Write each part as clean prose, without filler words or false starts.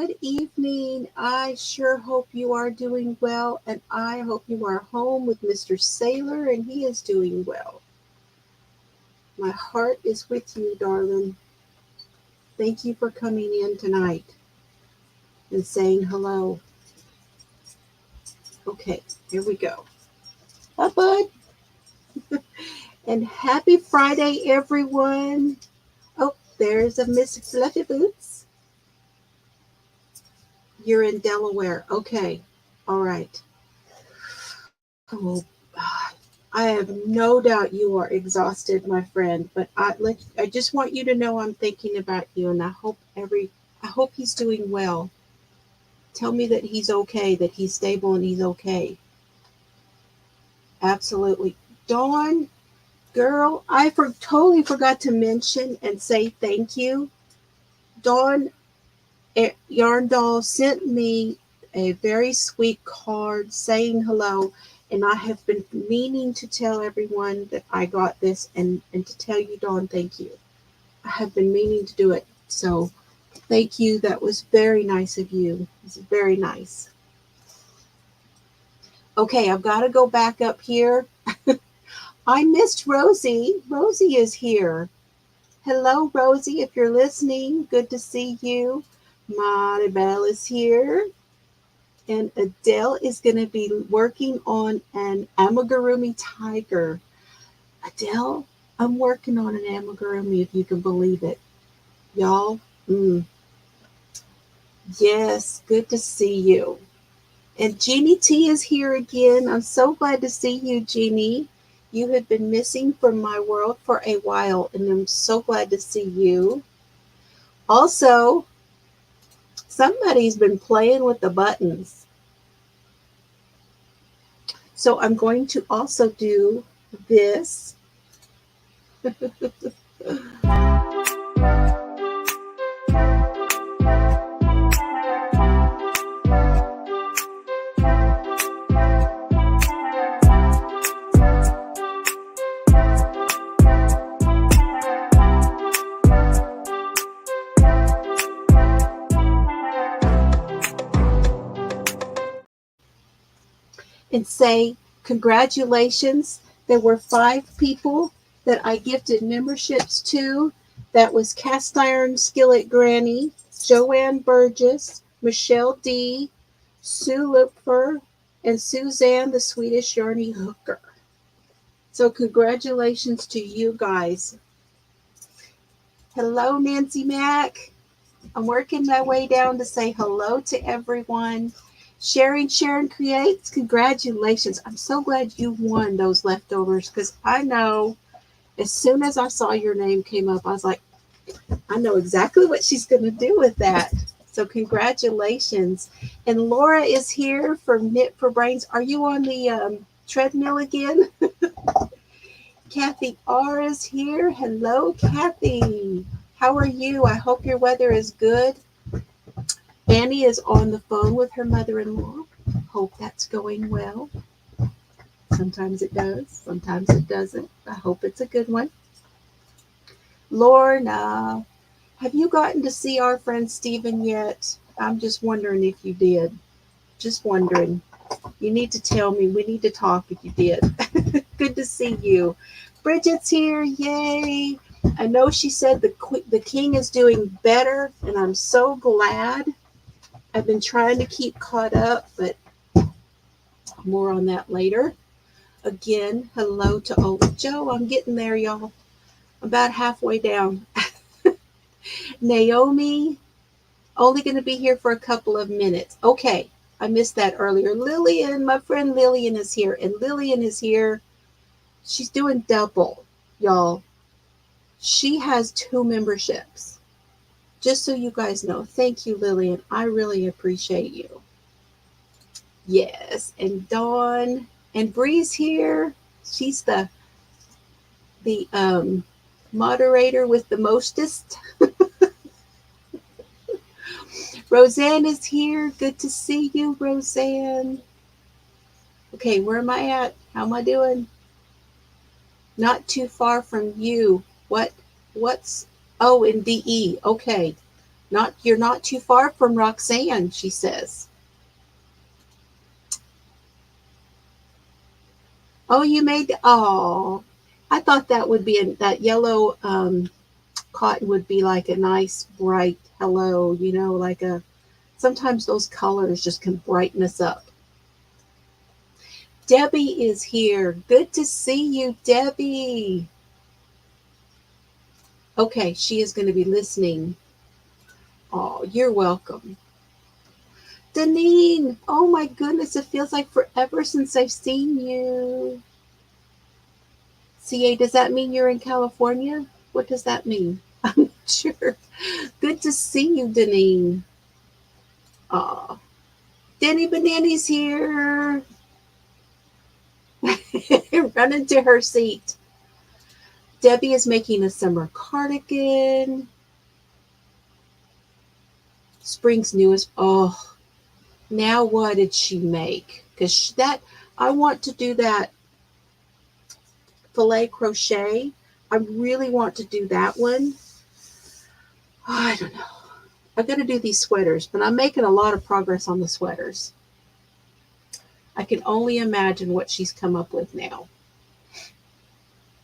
Good evening. I sure hope you are doing well, and I hope you are home with Mr. Sailor and he is doing well. My heart is with you, darling. Thank you for coming in tonight and saying hello. Okay, here we go. Hi, bud. And happy Friday, everyone. Oh, there's a Miss Fluffy Boots. You're in Delaware. Okay. All right. Oh, I have no doubt you are exhausted, my friend, but I just want you to know I'm thinking about you, and I hope he's doing well. Tell me that he's okay, that he's stable and he's okay. Absolutely. Dawn, girl, I totally forgot to mention and say thank you. Dawn Yarn Doll sent me a very sweet card saying hello, and I have been meaning to tell everyone that I got this and to tell you, Dawn, thank you. I have been meaning to do it, so thank you. That was very nice of you. It was very nice. Okay, I've got to go back up here. I missed Rosie. Rosie is here. Hello, Rosie, if you're listening. Good to see you. Maribel is here. And Adele is going to be working on an amigurumi tiger. Adele, I'm working on an amigurumi, if you can believe it. Y'all, yes, good to see you. And Jeannie T is here again. I'm so glad to see you, Jeannie. You have been missing from my world for a while, and I'm so glad to see you. Also, somebody's been playing with the buttons. So I'm going to also do this. And say congratulations. There were 5 people that I gifted memberships to. That was Cast Iron Skillet Granny, Joanne Burgess, Michelle D, Sue Lupfer, and Suzanne the Swedish Yarny Hooker. So congratulations to you guys. Hello, Nancy Mack. I'm working my way down to say hello to everyone. Sharon Creates, congratulations. I'm so glad you won those leftovers, because I know as soon as I saw your name came up, I was like, I know exactly what she's going to do with that. So congratulations. And Laura is here for Knit for Brains. Are you on the treadmill again? Kathi R is here. Hello, Kathi. How are you? I hope your weather is good. Annie is on the phone with her mother-in-law. Hope that's going well. Sometimes it does. Sometimes it doesn't. I hope it's a good one. Lorna, have you gotten to see our friend Stephen yet? I'm just wondering if you did. Just wondering. You need to tell me. We need to talk if you did. Good to see you. Bridget's here. Yay. I know she said the king is doing better, and I'm so glad. I've been trying to keep caught up, but more on that later. Again, hello to old Joe. I'm getting there, y'all. About halfway down. Naomi, only going to be here for a couple of minutes. Okay, I missed that earlier. Lillian, my friend Lillian is here, and Lillian is here. She's doing double, y'all. She has 2 memberships. Just so you guys know. Thank you, Lillian. I really appreciate you. Yes, and Dawn and Bree's here. She's the moderator with the mostest. Roseann is here. Good to see you, Roseann. Okay, where am I at? How am I doing? Not too far from you. What's, oh, in DE. Okay. You're not too far from Roxanne, she says. Oh, you made, oh, I thought that would be, that yellow cotton would be like a nice bright hello, you know, like a, sometimes those colors just can brighten us up. Debbie is here. Good to see you, Debbie. Okay, she is going to be listening. Oh, you're welcome. Denise, oh my goodness, it feels like forever since I've seen you. CA, does that mean you're in California? What does that mean? I'm not sure. Good to see you, Denise. Aw. Denny Banana's here. Running to her seat. Debbie is making a summer cardigan. Spring's newest. Oh, now what did she make? Because that, I want to do that filet crochet. I really want to do that one. Oh, I don't know. I've got to do these sweaters, but I'm making a lot of progress on the sweaters. I can only imagine what she's come up with now.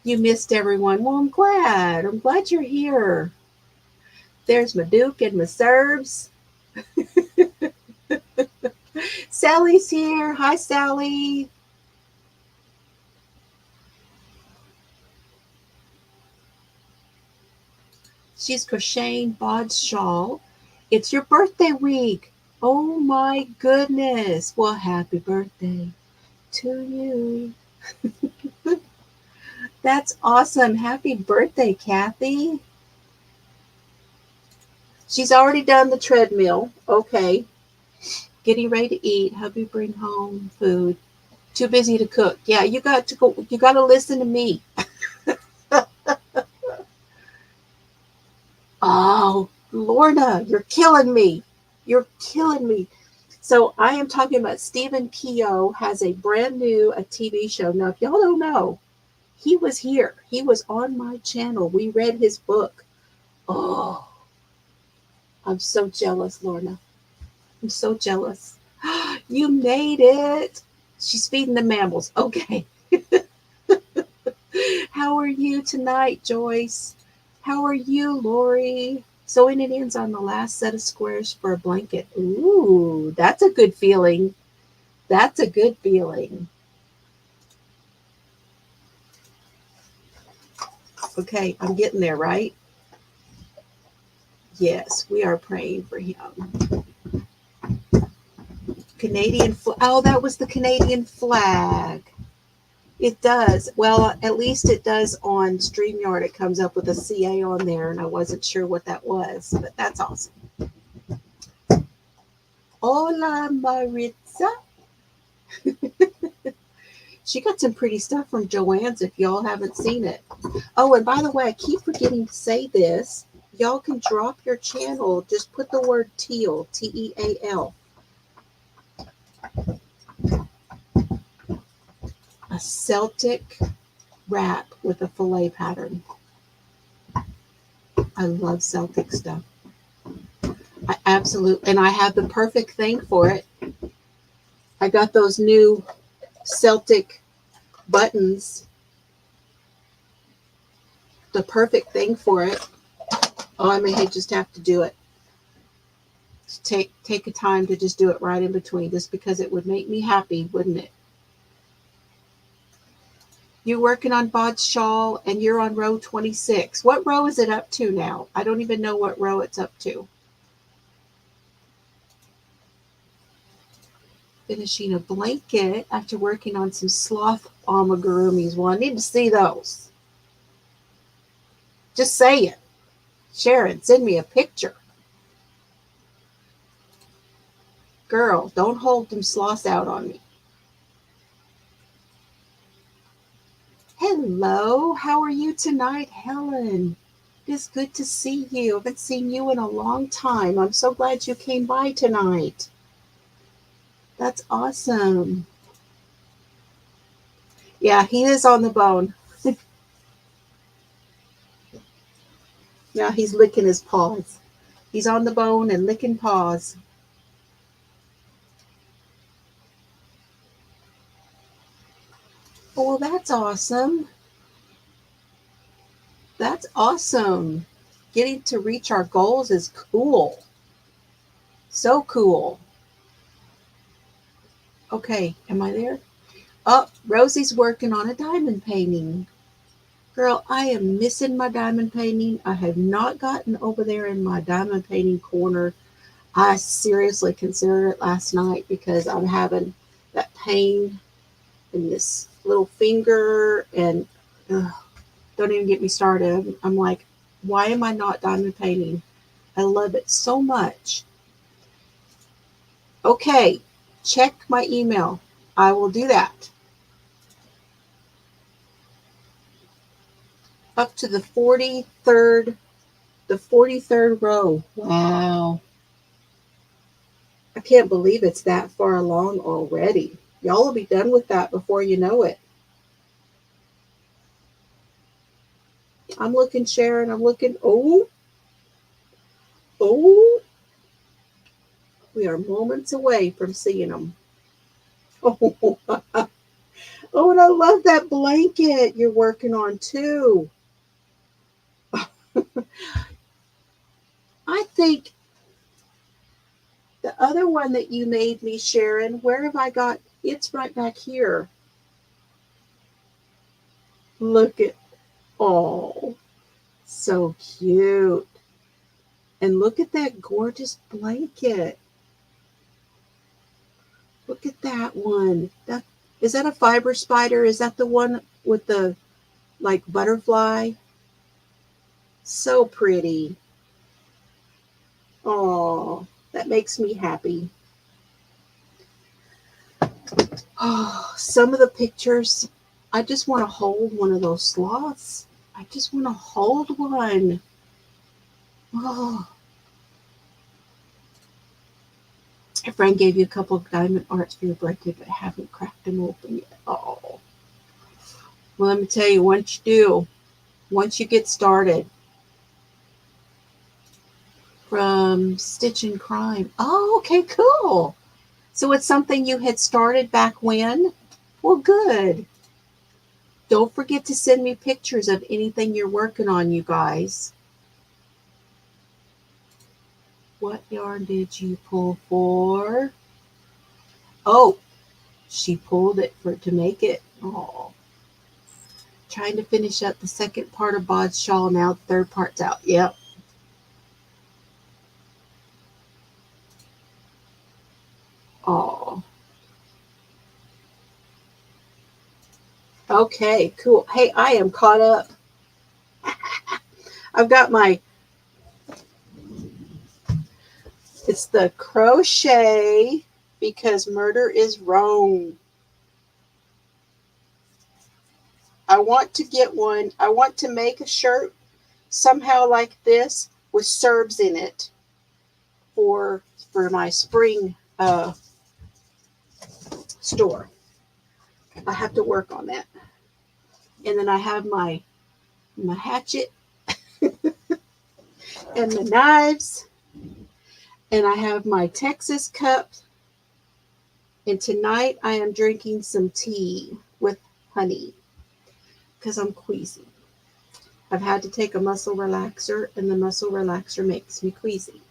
You missed everyone. Well, I'm glad. I'm glad you're here. There's my Duke and my Serbs. Sally's here. Hi, Sally. She's crocheting Bod's shawl. It's your birthday week. Oh my goodness. Well, happy birthday to you. That's awesome. Happy birthday, Kathy. She's already done the treadmill. Okay. Getting ready to eat. Hubby bring home food. Too busy to cook. Yeah, you got to go. You got to listen to me. Oh, Lorna, you're killing me. You're killing me. So I am talking about Stephen Keogh has a brand new TV show. Now, if y'all don't know, he was here. He was on my channel. We read his book. Oh, I'm so jealous, Lorna. I'm so jealous. You made it. She's feeding the mammals. Okay. How are you tonight, Joyce? How are you, Lori? Sewing it ends on the last set of squares for a blanket. Ooh, that's a good feeling. That's a good feeling. Okay, I'm getting there, right? Yes, we are praying for him. Canadian flag. Oh, that was the Canadian flag. It does. Well, at least it does on StreamYard. It comes up with a CA on there, and I wasn't sure what that was, but that's awesome. Hola, Maritza. She got some pretty stuff from Joann's if y'all haven't seen it. Oh, and by the way, I keep forgetting to say this. Y'all can drop your channel. Just put the word teal, T-E-A-L. A Celtic wrap with a filet pattern. I love Celtic stuff. I absolutely, and I have the perfect thing for it. I got those new Celtic buttons. The perfect thing for it. Oh, I may just have to do it. Take a time to just do it right in between, just because it would make me happy, wouldn't it? You're working on Bod's shawl and you're on row 26. What row is it up to now? I don't even know what row it's up to. Finishing a blanket after working on some sloth amigurumis. Well, I need to see those. Just say it. Sharon, send me a picture. Girl, don't hold them sloths out on me. Hello, how are you tonight, Helen? It is good to see you. I haven't seen you in a long time. I'm so glad you came by tonight. That's awesome. Yeah, he is on the bone. Now he's licking his paws. He's on the bone and licking paws. Oh, well, that's awesome. That's awesome. Getting to reach our goals is cool. So cool. Okay, am I there? Oh, Rosie's working on a diamond painting. Girl, I am missing my diamond painting. I have not gotten over there in my diamond painting corner. I seriously considered it last night because I'm having that pain in this little finger, and don't even get me started. I'm like, why am I not diamond painting? I love it so much. Okay, check my email. I will do that. Up to the 43rd row. Wow. I can't believe it's that far along already. Y'all will be done with that before you know it. I'm looking, Sharon. I'm looking. Oh. We are moments away from seeing them. Oh, oh, and I love that blanket you're working on too. I think the other one that you made me, Sharon, where have I got? It's right back here. Look at, oh, so cute. And look at that gorgeous blanket. Look at that one. Is that a fiber spider? Is that the one with the like butterfly? So pretty. Oh, that makes me happy. Oh, some of the pictures, I just want to hold one of those sloths. I just want to hold one. Oh. A friend gave you a couple of diamond arts for your birthday, but I haven't cracked them open yet. Oh. Well, let me tell you, once you get started, from Stitch and Crime. Oh, okay, cool. So it's something you had started back when? Well, good. Don't forget to send me pictures of anything you're working on, you guys. What yarn did you pull for? Oh, she pulled it to make it. Oh. Trying to finish up the second part of Bod's shawl now. The third part's out. Yep. Oh. Okay, cool. Hey, I am caught up. I've got it's the crochet because murder is wrong. I want to get one. I want to make a shirt somehow like this with Serbs in it for my spring store. I have to work on that. And then I have my hatchet and the knives. And I have my Texas cup. And tonight I am drinking some tea with honey because I'm queasy. I've had to take a muscle relaxer, and the muscle relaxer makes me queasy.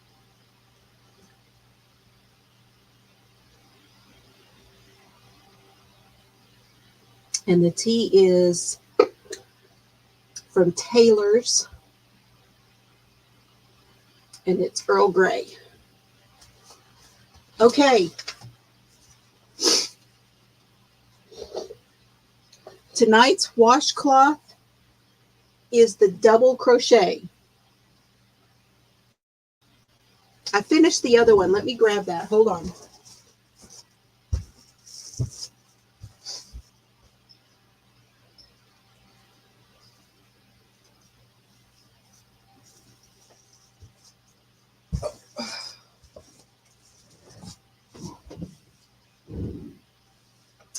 And the tea is from Taylor's, and it's Earl Grey. Okay. Tonight's washcloth is the double crochet. I finished the other one. Let me grab that. Hold on.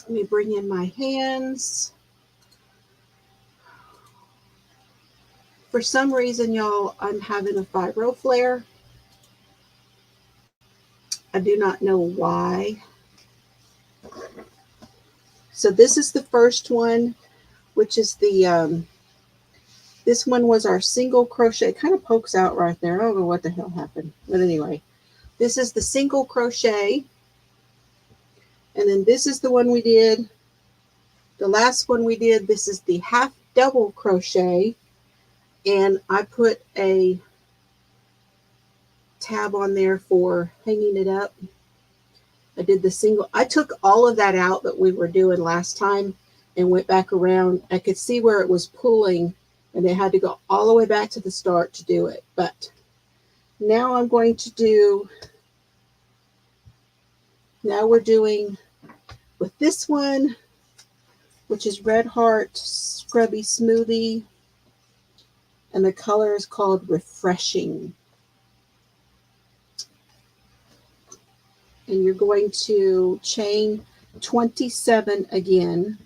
Let me bring in my hands. For some reason, y'all, I'm having a fibro flare. I do not know why. So this is the first one, which is the, this one was our single crochet. It kind of pokes out right there. I don't know what the hell happened. But anyway, this is the single crochet. And then this is the one we did. The last one we did, this is the half double crochet. And I put a tab on there for hanging it up. I did the single. I took all of that out that we were doing last time and went back around. I could see where it was pulling and they had to go all the way back to the start to do it. But now I'm going to do, now we're doing with this one, which is Red Heart Scrubby Smoothie. And the color is called Refreshing. And you're going to chain 27 again,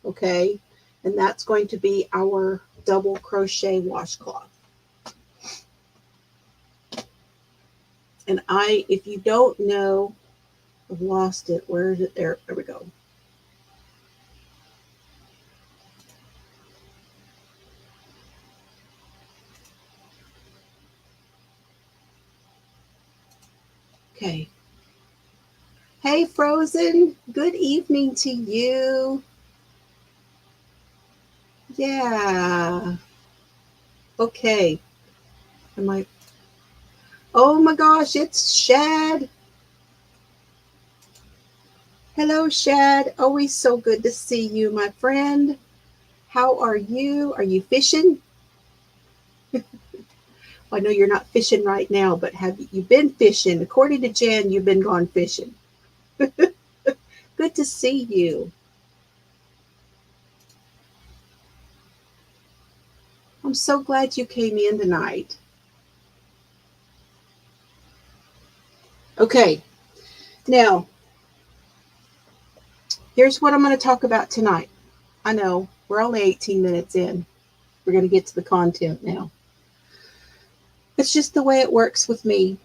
okay? And that's going to be our double crochet washcloth. And if you don't know, I've lost it. Where is it? There we go. Okay. Hey, Frozen. Good evening to you. Yeah. Okay. Oh my gosh, it's Shad. Hello, Shad. Always so good to see you, my friend. How are you? Are you fishing? I know you're not fishing right now, but have you been fishing? According to Jan, you've been gone fishing. Good to see you. I'm so glad you came in tonight. Okay, now, here's what I'm going to talk about tonight. I know, we're only 18 minutes in. We're going to get to the content now. It's just the way it works with me.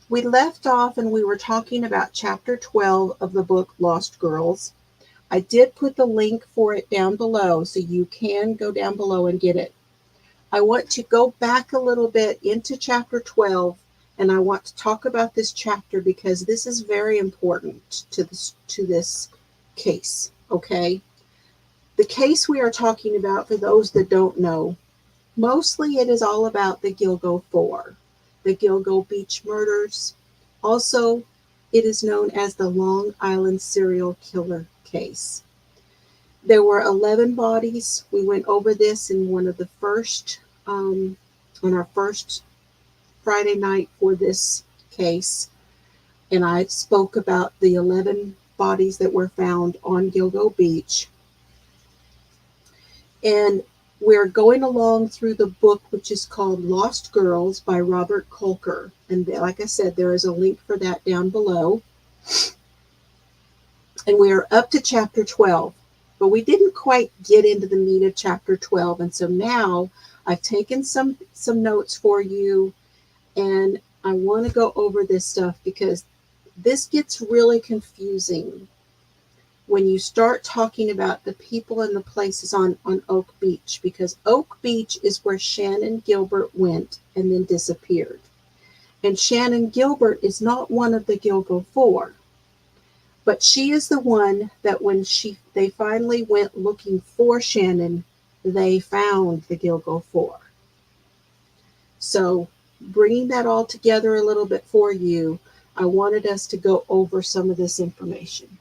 We left off and we were talking about chapter 12 of the book Lost Girls. I did put the link for it down below, so you can go down below and get it. I want to go back a little bit into chapter 12, and I want to talk about this chapter because this is very important to this case, okay? The case we are talking about, for those that don't know, mostly it is all about the Gilgo 4, the Gilgo Beach murders. Also, it is known as the Long Island serial killer case. There were 11 bodies. We went over this in one of the first, on our first Friday night for this case. And I spoke about the 11 bodies that were found on Gilgo Beach. And we're going along through the book, which is called Lost Girls by Robert Kolker. And like I said, there is a link for that down below. And we are up to chapter 12. But we didn't quite get into the meat of chapter 12. And so now I've taken some notes for you. And I want to go over this stuff because this gets really confusing when you start talking about the people and the places on Oak Beach, because Oak Beach is where Shannon Gilbert went and then disappeared. And Shannon Gilbert is not one of the Gilgo 4, but she is the one that when they finally went looking for Shannon, they found the Gilgo 4. So bringing that all together a little bit for you, I wanted us to go over some of this information.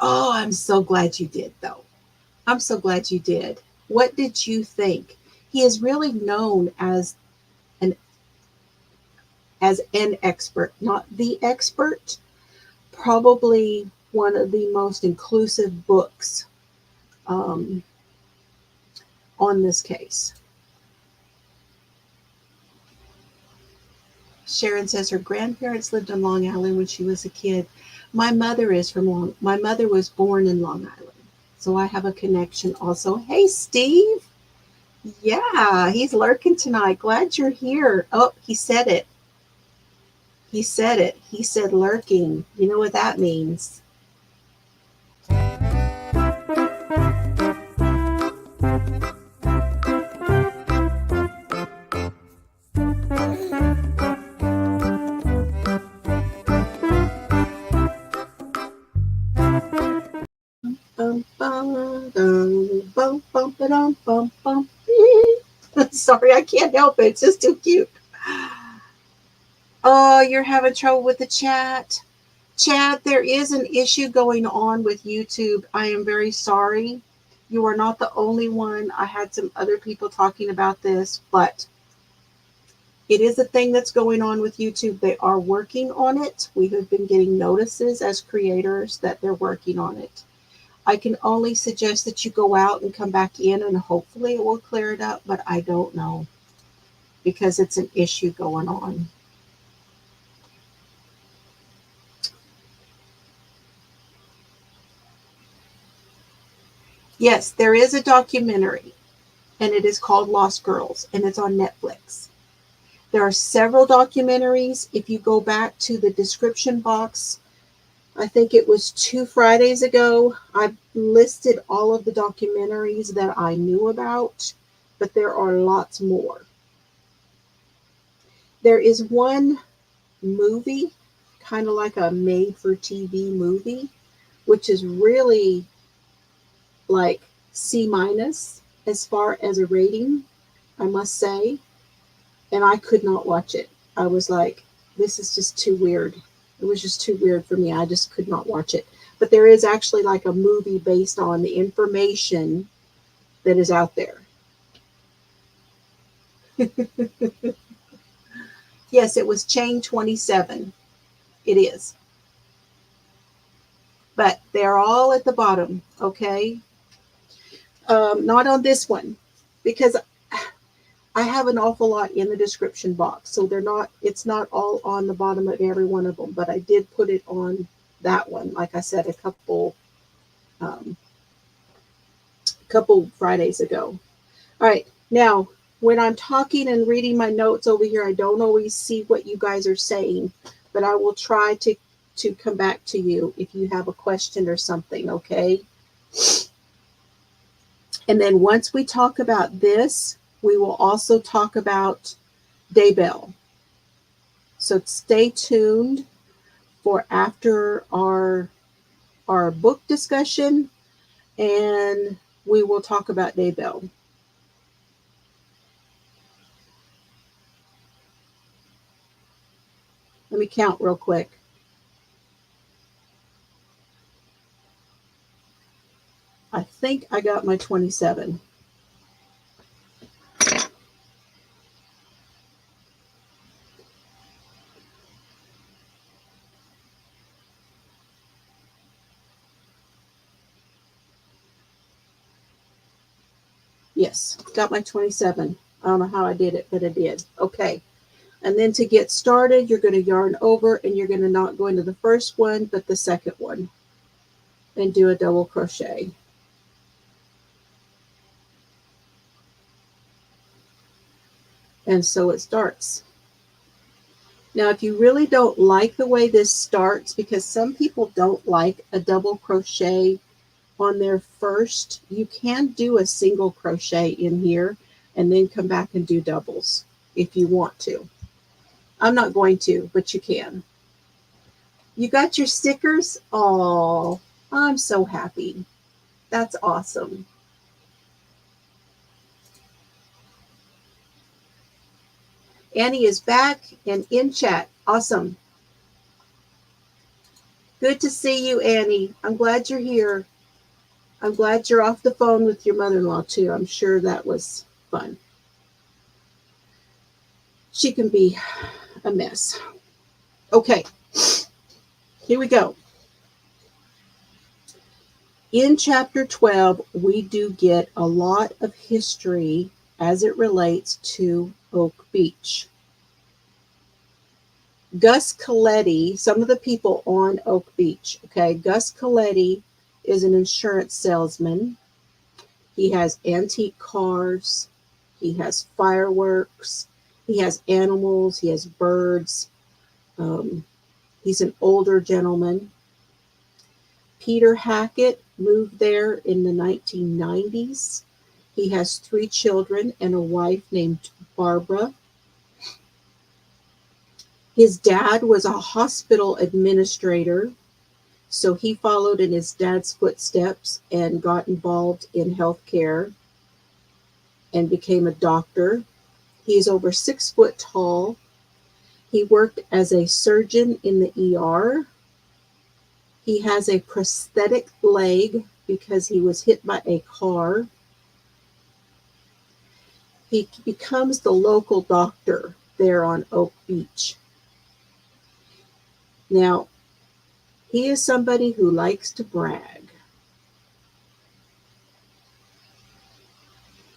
Oh, I'm so glad you did, though. I'm so glad you did. What did you think? He is really known as an expert, not the expert, probably one of the most inclusive books on this case. Sharon says her grandparents lived on Long Island when she was a kid. My mother was born in Long Island, so I have a connection also. Hey, Steve. Yeah, he's lurking tonight. Glad you're here. Oh, he said it. He said it. He said lurking. You know what that means. Sorry, I can't help it. It's just too cute. Oh, you're having trouble with the chat. Chat, there is an issue going on with YouTube. I am very sorry. You are not the only one. I had some other people talking about this, but it is a thing that's going on with YouTube. They are working on it. We have been getting notices as creators that they're working on it. I can only suggest that you go out and come back in and hopefully it will clear it up, but I don't know because it's an issue going on. Yes, there is a documentary and it is called Lost Girls and it's on Netflix. There are several documentaries. If you go back to the description box, I think it was 2 Fridays ago, I listed all of the documentaries that I knew about, but there are lots more. There is one movie, kind of like a made-for-TV movie, which is really like C- as far as a rating, I must say. And I could not watch it. I was like, this is just too weird. It was just too weird for me. I just could not watch it. But there is actually like a movie based on the information that is out there. Yes, it was Chain 27. It is. But they're all at the bottom, okay? Not on this one, because I have an awful lot in the description box. So it's not all on the bottom of every one of them, but I did put it on that one. Like I said, a couple Fridays ago. All right. Now, when I'm talking and reading my notes over here, I don't always see what you guys are saying, but I will try to come back to you if you have a question or something, okay? And then once we talk about this, we will also talk about Daybell. So stay tuned for after our book discussion, and we will talk about Daybell. Let me count real quick. I think I got my 27. Yes, got my 27. I don't know how I did it, but I did. Okay. And then to get started, you're going to yarn over and you're going to not go into the first one, but the second one and do a double crochet. And so it starts. Now, if you really don't like the way this starts, because some people don't like a double crochet on their first, you can do a single crochet in here and then come back and do doubles if you want to. I'm not going to, but you can. You got your stickers? Oh, I'm so happy. That's awesome. Annie is back and in chat. Awesome. Good to see you, Annie. I'm glad you're here. I'm glad you're off the phone with your mother-in-law, too. I'm sure that was fun. She can be a mess. Okay, here we go. In chapter 12, we do get a lot of history as it relates to Oak Beach. Gus Coletti, some of the people on Oak Beach, okay, Gus Coletti is an insurance salesman. He has antique cars. He has fireworks. He has animals. He has birds. He's an older gentleman. Peter Hackett moved there in the 1990s. He has 3 children and a wife named Barbara. His dad was a hospital administrator, so he followed in his dad's footsteps and got involved in healthcare and became a doctor. He's over 6 foot tall. He worked as a surgeon in the ER. He has a prosthetic leg because he was hit by a car. He becomes the local doctor there on Oak Beach. Now, he is somebody who likes to brag.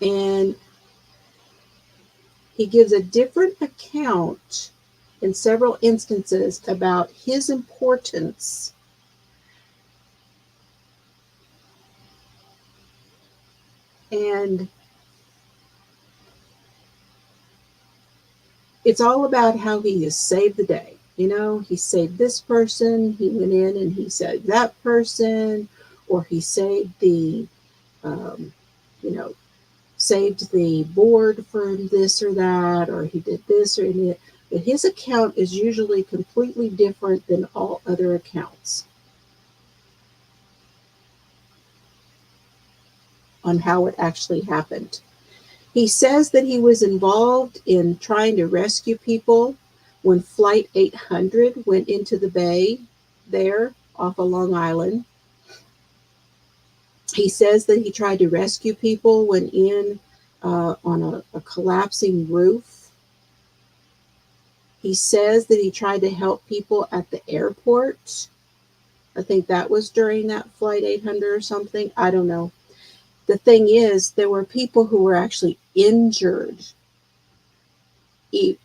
And he gives a different account in several instances about his importance and it's all about how he has saved the day. You know, he saved this person, he went in and he saved that person, or he saved the, saved the board from this or that, or he did this or that. But his account is usually completely different than all other accounts on how it actually happened. He says that he was involved in trying to rescue people when Flight 800 went into the bay there off of Long Island. He says that he tried to rescue people when in on a collapsing roof. He says that he tried to help people at the airport. I think that was during that Flight 800 or something. I don't know. The thing is, there were people who were actually injured.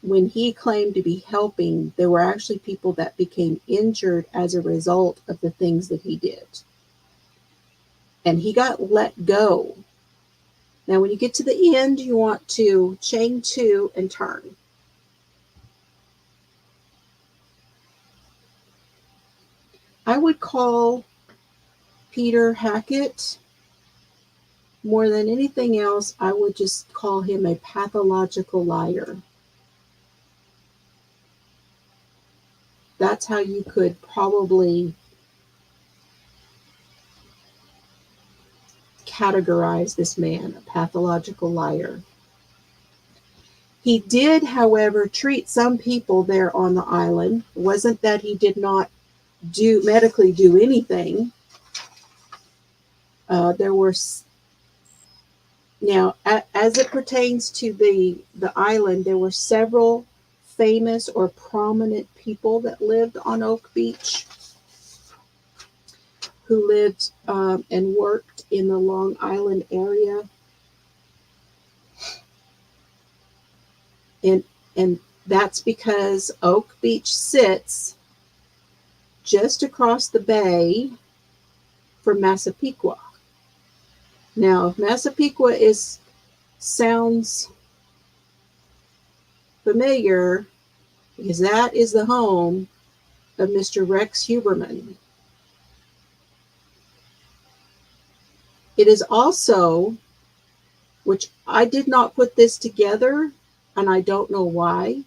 When he claimed to be helping, there were actually people that became injured as a result of the things that he did. And he got let go. Now, when you get to the end, you want to chain 2 and turn. I would call Peter Hackett, more than anything else, I would just call him a pathological liar. That's how you could probably categorize this man, a pathological liar. He did, however, treat some people there on the island. It wasn't that he did not medically do anything. There were, now, as it pertains to the island, there were several famous or prominent people that lived on Oak Beach who lived and worked in the Long Island area. And that's because Oak Beach sits just across the bay from Massapequa. Now, if Massapequa sounds familiar, because that is the home of Mr. Rex Huberman. It is also, which I did not put this together, and I don't know why,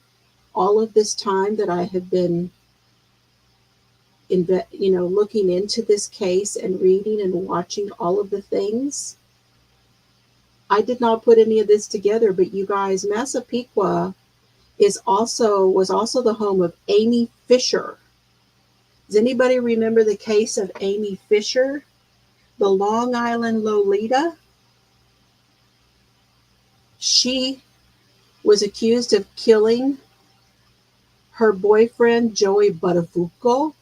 all of this time that I have been looking into this case and reading and watching all of the things, I did not put any of this together, but you guys, Massapequa was also the home of Amy Fisher. Does anybody remember the case of Amy Fisher, the Long Island Lolita? She was accused of killing her boyfriend, Joey Buttafuoco,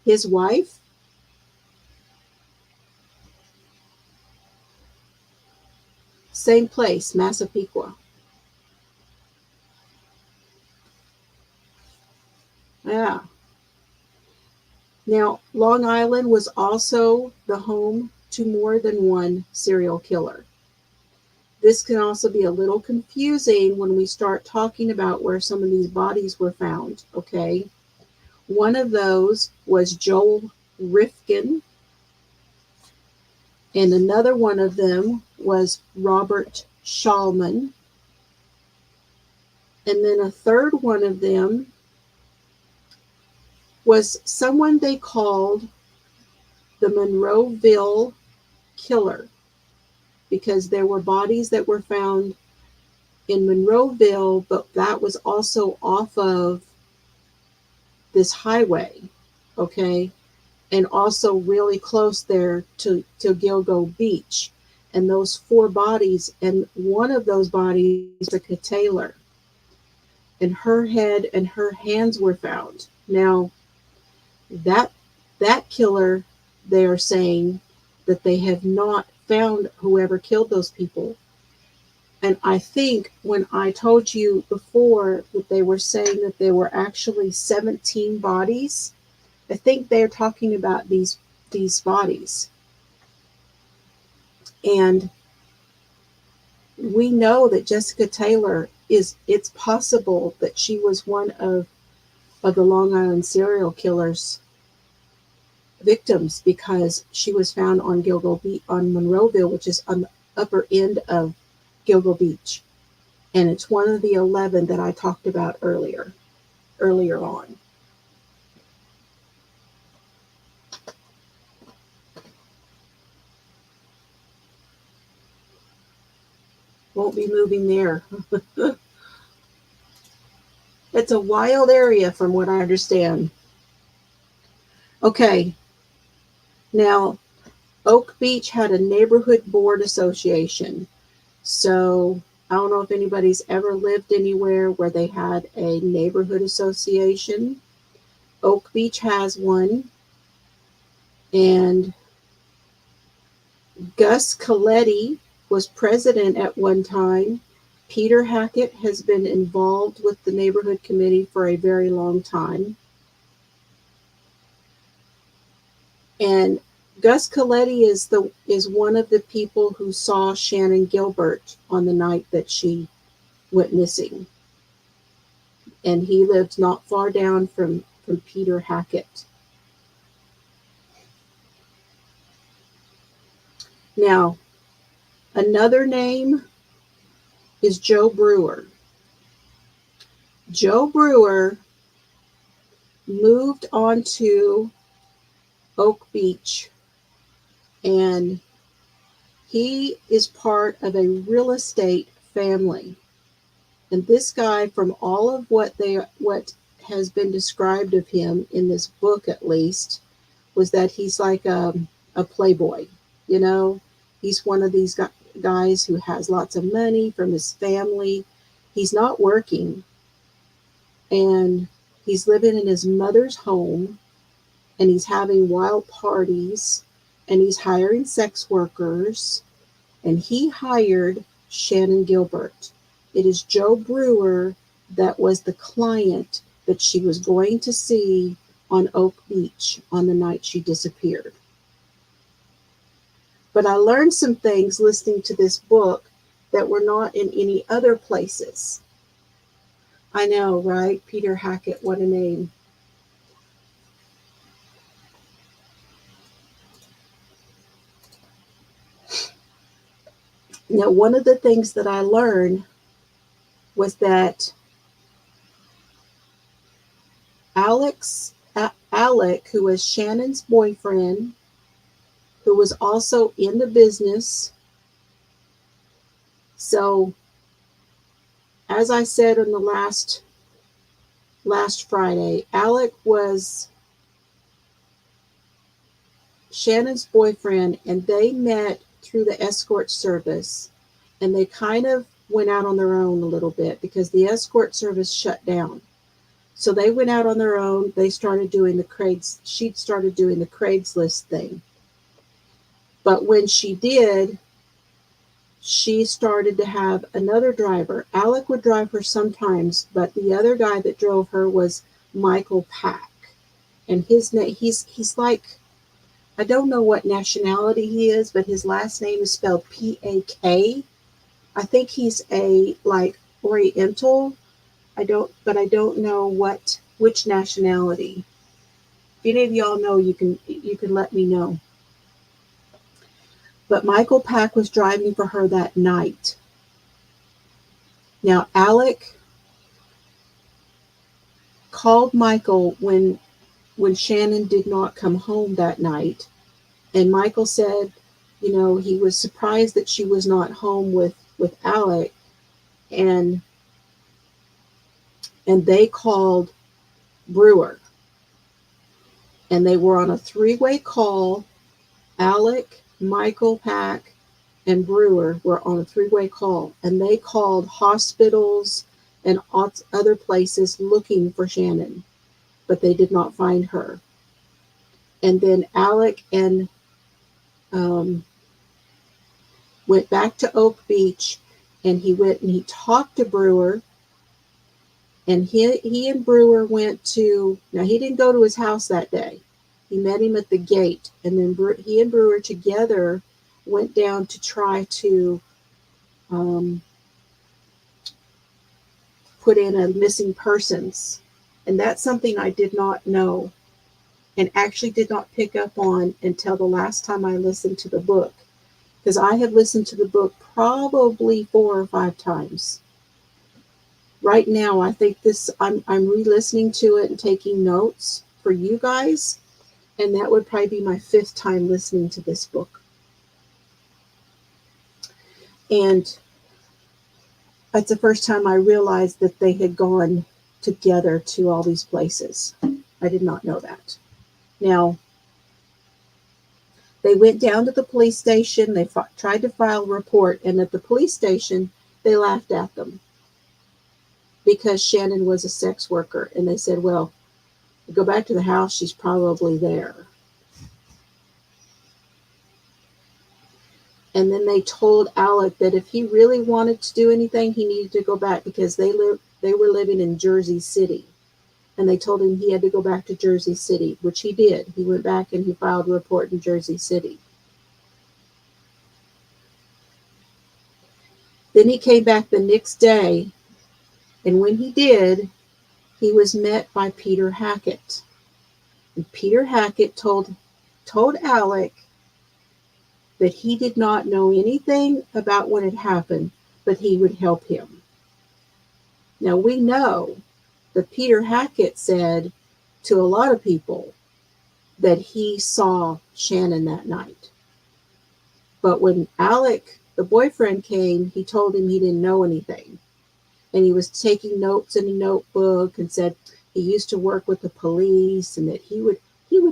his wife. Same place, Massapequa. Yeah. Now, Long Island was also the home to more than one serial killer. This can also be a little confusing when we start talking about where some of these bodies were found, okay? One of those was Joel Rifkin, and another one of them was Robert Shulman. And then a third one of them was someone they called the Monroeville Killer, because there were bodies that were found in Monroeville, but that was also off of this highway, okay, and also really close there to Gilgo Beach. And those 4 bodies, and one of those bodies, Jessica Taylor, and her head and her hands were found. Now, that killer, they are saying that they have not found whoever killed those people. And I think when I told you before that they were saying that there were actually 17 bodies, I think they're talking about these bodies. And we know that Jessica Taylor it's possible that she was one of the Long Island serial killers victims, because she was found on Gilgo Beach, on Monroeville, which is on the upper end of Gilgo Beach. And it's one of the 11 that I talked about earlier on. Won't be moving there. It's a wild area from what I understand. Okay. Now, Oak Beach had a neighborhood board association. So I don't know if anybody's ever lived anywhere where they had a neighborhood association. Oak Beach has one. And Gus Coletti was president at one time. Peter Hackett has been involved with the neighborhood committee for a very long time. And Gus Coletti is one of the people who saw Shannon Gilbert on the night that she went missing. And he lived not far down from Peter Hackett. Now, another name is Joe Brewer. Joe Brewer moved on to Oak Beach, and he is part of a real estate family. And this guy, from all of what has been described of him in this book, at least, was that he's like a playboy. You know, he's one of these guys who has lots of money from his family. He's not working, and he's living in his mother's home, and he's having wild parties, and he's hiring sex workers, and he hired Shannon Gilbert. It is Joe Brewer that was the client that she was going to see on Oak Beach on the night she disappeared. But I learned some things listening to this book that were not in any other places. I know, right? Peter Hackett, what a name. Now, one of the things that I learned was that Alec, who was Shannon's boyfriend, who was also in the business. So, as I said on the last Friday, Alec was Shannon's boyfriend, and they met through the escort service, and they kind of went out on their own a little bit because the escort service shut down. So they went out on their own. They started doing she started doing the Craigslist thing. But when she did, she started to have another driver. Alec would drive her sometimes, but the other guy that drove her was Michael Pack. And his name, he's like, I don't know what nationality he is, but his last name is spelled P-A-K. I think he's a like Oriental. I don't know which nationality. If any of y'all know, you can let me know. But Michael Pack was driving for her that night. Now, Alec called Michael when Shannon did not come home that night. And Michael said, you know, he was surprised that she was not home with Alec. And they called Brewer. And they were on a 3-way call. Alec, Michael Pack, and Brewer were on a 3-way call. And they called hospitals and other places looking for Shannon. But they did not find her. And then Alec and went back to Oak Beach, and he went and he talked to Brewer. And he and Brewer went to, now he didn't go to his house that day. He met him at the gate. And then he and Brewer together went down to try to put in a missing persons. And that's something I did not know and actually did not pick up on until the last time I listened to the book. Because I have listened to the book probably 4 or 5 times. Right now, I think I'm re-listening to it and taking notes for you guys. And that would probably be my 5th time listening to this book. And that's the first time I realized that they had gone together to all these places. I did not know that. Now, they went down to the police station. They tried to file a report. And at the police station, they laughed at them because Shannon was a sex worker. And they said, well, go back to the house. She's probably there. And then they told Alec that if he really wanted to do anything, he needed to go back because they were living in Jersey City. And they told him he had to go back to Jersey City, which he did. He went back and he filed a report in Jersey City. Then he came back the next day. And when he did, he was met by Peter Hackett. And Peter Hackett told Alec that he did not know anything about what had happened, but he would help him. Now we know that Peter Hackett said to a lot of people that he saw Shannon that night. But when Alec, the boyfriend, came, he told him he didn't know anything. And he was taking notes in a notebook and said he used to work with the police and that he would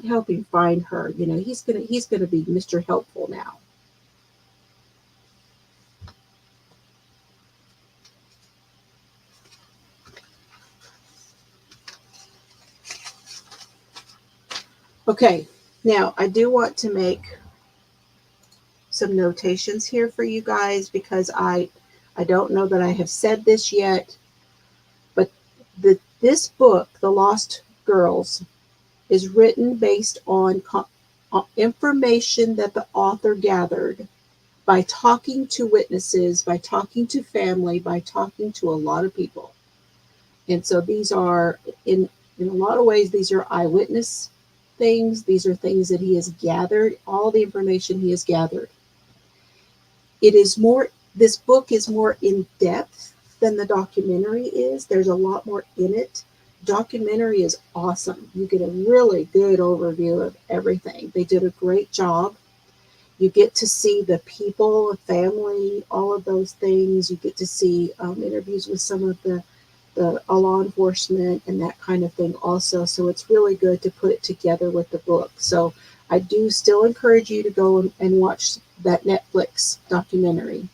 help him find her. You know, he's gonna be Mr. Helpful now. Okay, now I do want to make some notations here for you guys because I don't know that I have said this yet, but this book, The Lost Girls, is written based on information that the author gathered by talking to witnesses, by talking to family, by talking to a lot of people. And so these are, in a lot of ways, these are eyewitness things. These are things that he has gathered, all the information he has gathered. This book is more in depth than the documentary is. There's a lot more in it. Documentary is awesome. You get a really good overview of everything. They did a great job. You get to see the people, family, all of those things. You get to see interviews with some of the law enforcement and that kind of thing also. So it's really good to put it together with the book. So I do still encourage you to go and watch that Netflix documentary.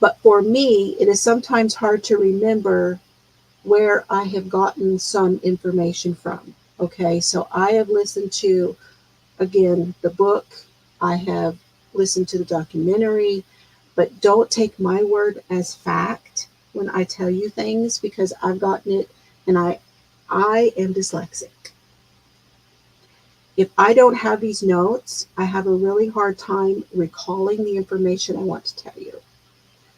But for me, it is sometimes hard to remember where I have gotten some information from. Okay, so I have listened to, again, the book. I have listened to the documentary, but don't take my word as fact when I tell you things because I've gotten it and I am dyslexic. If I don't have these notes, I have a really hard time recalling the information I want to tell you.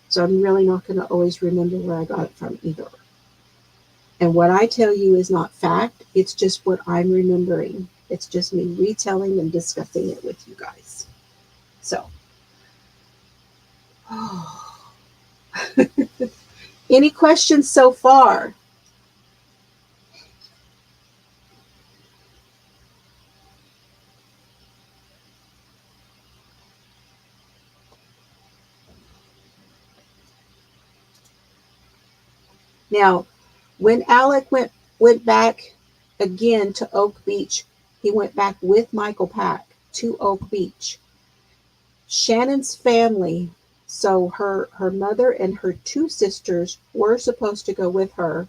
So I'm really not going to always remember where I got it from either. And what I tell you is not fact. It's just what I'm remembering. It's just me retelling and discussing it with you guys. So, any questions so far? Now, when Alec went back again to Oak Beach, he went back with Michael Pack to Oak Beach. Shannon's family, so her mother and her two sisters were supposed to go with her,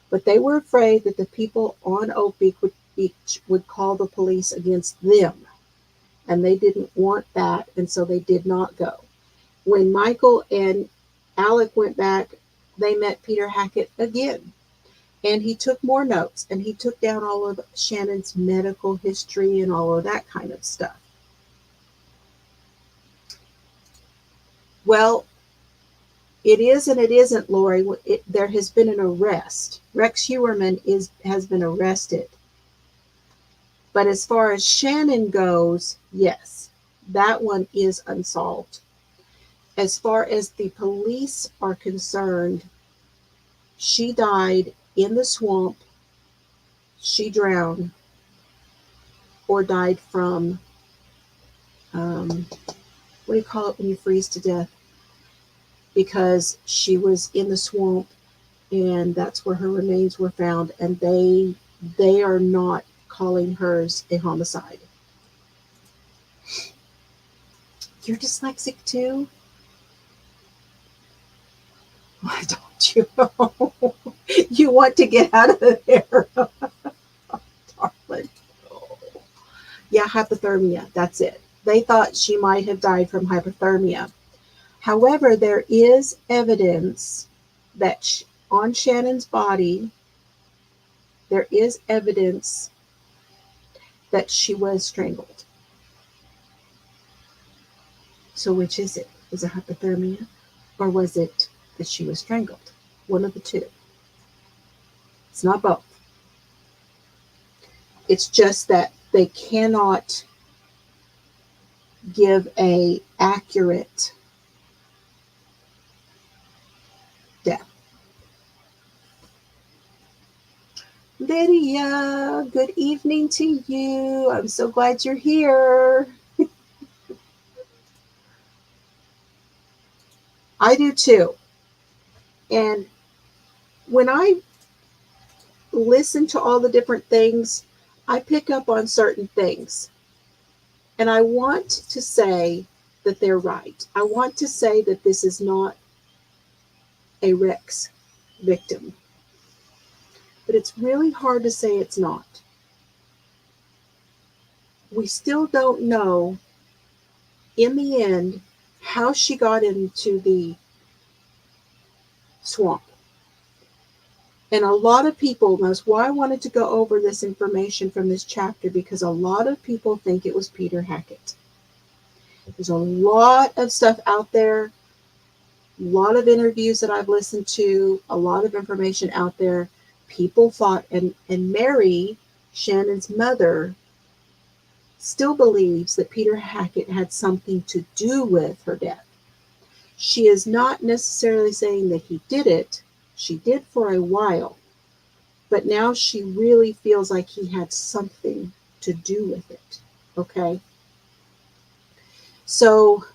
but they were afraid that the people on Oak Beach would call the police against them, and they didn't want that, and so they did not go. When Michael and Alec went back, they met Peter Hackett again, and he took more notes, and he took down all of Shannon's medical history and all of that kind of stuff. Well, it is and it isn't, Lori. There has been an arrest. Rex Heuermann has been arrested. But as far as Shannon goes, yes, that one is unsolved. As far as the police are concerned, she died in the swamp. She drowned or died from, what do you call it when you freeze to death? Because she was in the swamp, and that's where her remains were found, and they are not calling hers a homicide. You're dyslexic too? Why don't you know? You want to get out of there. Darling. Yeah, hypothermia. That's it. They thought she might have died from hypothermia. However, there is evidence that on Shannon's body, there is evidence that she was strangled. So which is it? Was it hypothermia, or was it that she was strangled? One of the two. It's not both. It's just that they cannot give a accurate death. Lydia, good evening to you. I'm so glad you're here. I do too. And when I listen to all the different things, I pick up on certain things. And I want to say that they're right. I want to say that this is not a Rex victim. But it's really hard to say it's not. We still don't know, in the end, how she got into the swamp. And a lot of people, that's why I wanted to go over this information from this chapter, because a lot of people think it was Peter Hackett. There's a lot of stuff out there, a lot of interviews that I've listened to, a lot of information out there. People thought, and Mary, Shannon's mother, still believes that Peter Hackett had something to do with her death. She is not necessarily saying that he did it. She did for a while, but now she really feels like he had something to do with it. Okay? So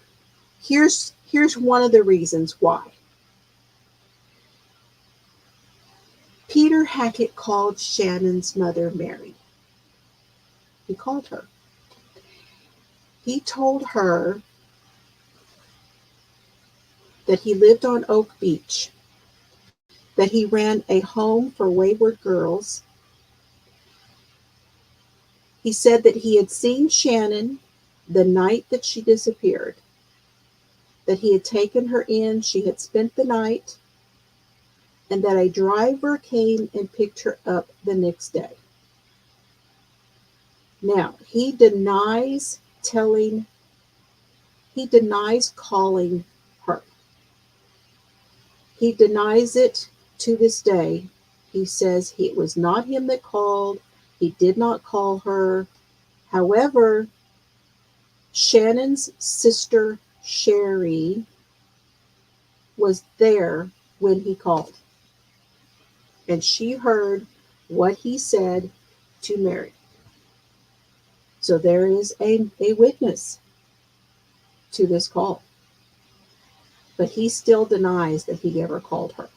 here's one of the reasons why. Peter Hackett called Shannon's mother Mary. He called her. He told her that he lived on Oak Beach, that he ran a home for wayward girls. He said that he had seen Shannon the night that she disappeared, that he had taken her in, she had spent the night, and that a driver came and picked her up the next day. Now, he denies calling her. He denies it to this day, He says it was not him that called. He did not call her. However, Shannon's sister, Sherry, was there when he called. And she heard what he said to Mary. So there is a witness to this call. But he still denies that he ever called her.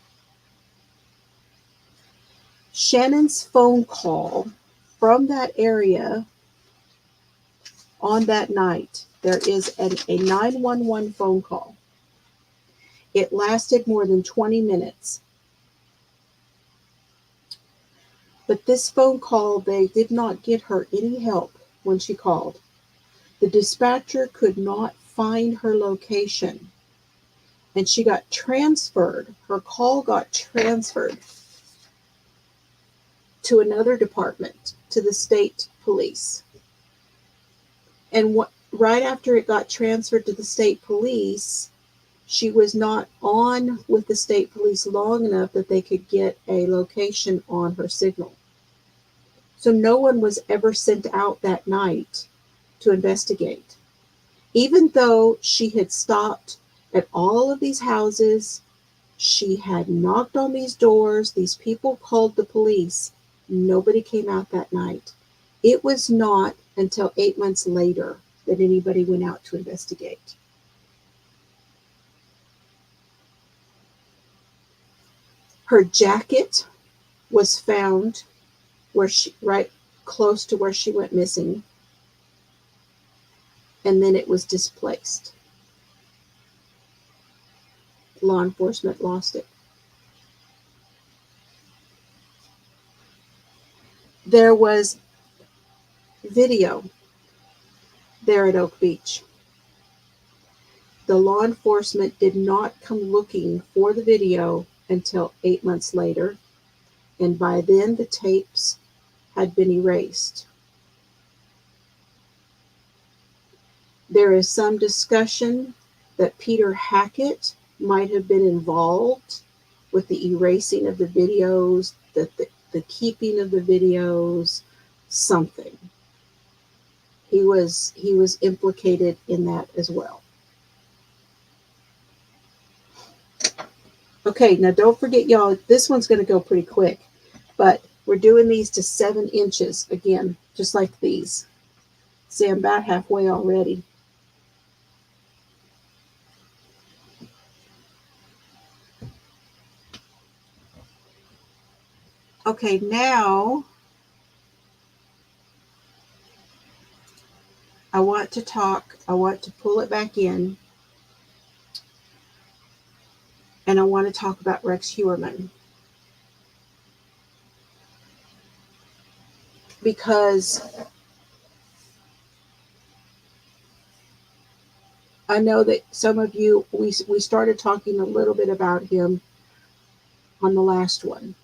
Shannon's phone call from that area on that night, there is a 911 phone call. It lasted more than 20 minutes. But this phone call, they did not get her any help when she called. The dispatcher could not find her location. And she got transferred. Her call got transferred to another department, to the state police. And right after it got transferred to the state police, she was not on with the state police long enough that they could get a location on her signal. So no one was ever sent out that night to investigate. Even though she had stopped at all of these houses, she had knocked on these doors, these people called the police, nobody came out that night. It was not until 8 months later that anybody went out to investigate. Her jacket was found right close to where she went missing, and then it was displaced. Law enforcement lost it. There was video there at Oak Beach. The law enforcement did not come looking for the video until 8 months later, and by then the tapes had been erased. There is some discussion that Peter Hackett might have been involved with the erasing of the videos, the keeping of the videos, something. He was implicated in that as well. Okay, now don't forget, y'all, this one's going to go pretty quick, but we're doing these to 7 inches again, just like these. See, I'm about halfway already. Okay, now I want to pull it back in, and I want to talk about Rex Heuermann. Because I know that some of you, we started talking a little bit about him on the last one.